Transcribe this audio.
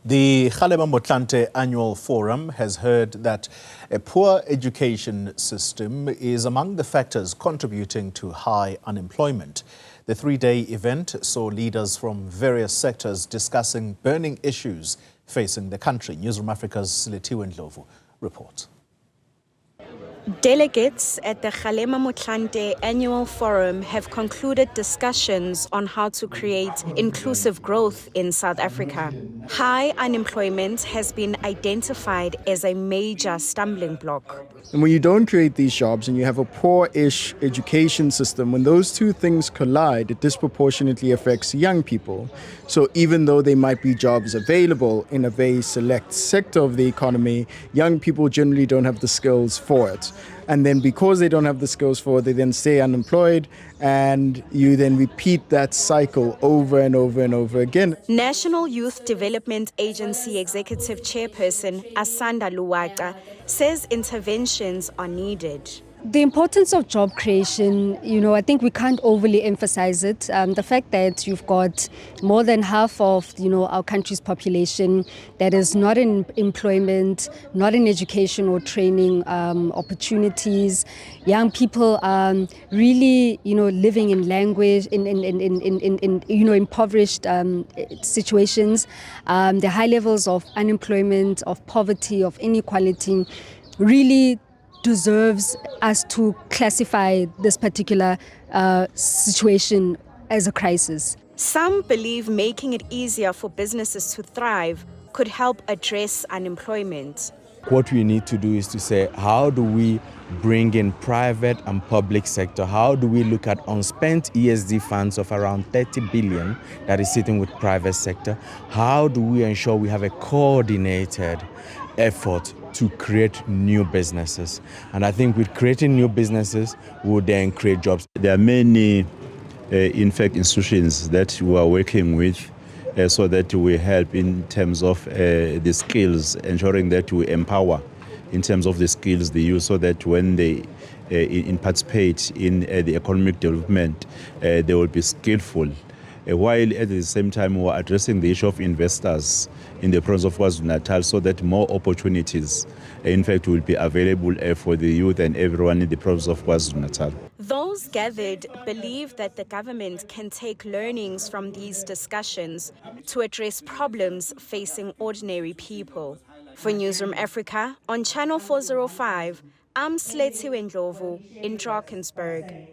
The Kgalema Motlanthe Annual Forum has heard that a poor education system is among the factors contributing to high unemployment. The three-day event saw leaders from various sectors discussing burning issues facing the country. Newzroom Afrika's Silethiwe and Ndlovu reports. Delegates at the Kgalema Motlanthe Annual Forum have concluded discussions on how to create inclusive growth in South Africa. High unemployment has been identified as a major stumbling block. And when you don't create these jobs and you have a poor-ish education system, when those two things collide, it disproportionately affects young people. So even though there might be jobs available in a very select sector of the economy, young people generally don't have the skills for it. And then because they don't have the skills for it, they then stay unemployed, and you then repeat that cycle over and over and over again. National Youth Development Agency Executive Chairperson Asanda Luwaqa says interventions are needed. The importance of job creation, I think we can't overly emphasize it. The fact that you've got more than half of, our country's population that is not in employment, not in education or training opportunities. Young people are really, living in language, in impoverished situations. The high levels of unemployment, of poverty, of inequality really deserves us to classify this particular situation as a crisis. Some believe making it easier for businesses to thrive could help address unemployment. What we need to do is to say, how do we bring in private and public sector? How do we look at unspent ESD funds of around 30 billion that is sitting with private sector? How do we ensure we have a coordinated effort to create new businesses? And I think with creating new businesses, we will then create jobs. There are many, in fact, institutions that we are working with so that we help in terms of the skills, ensuring that we empower in terms of the skills they use, so that when they participate in the economic development, they will be skillful. While at the same time we are addressing the issue of investors in the province of KwaZulu-Natal, so that more opportunities, in fact, will be available for the youth and everyone in the province of KwaZulu-Natal. Those gathered believe that the government can take learnings from these discussions to address problems facing ordinary people. For Newzroom Afrika on Channel 405, I'm Silethiwe Ndlovu in Drakensberg.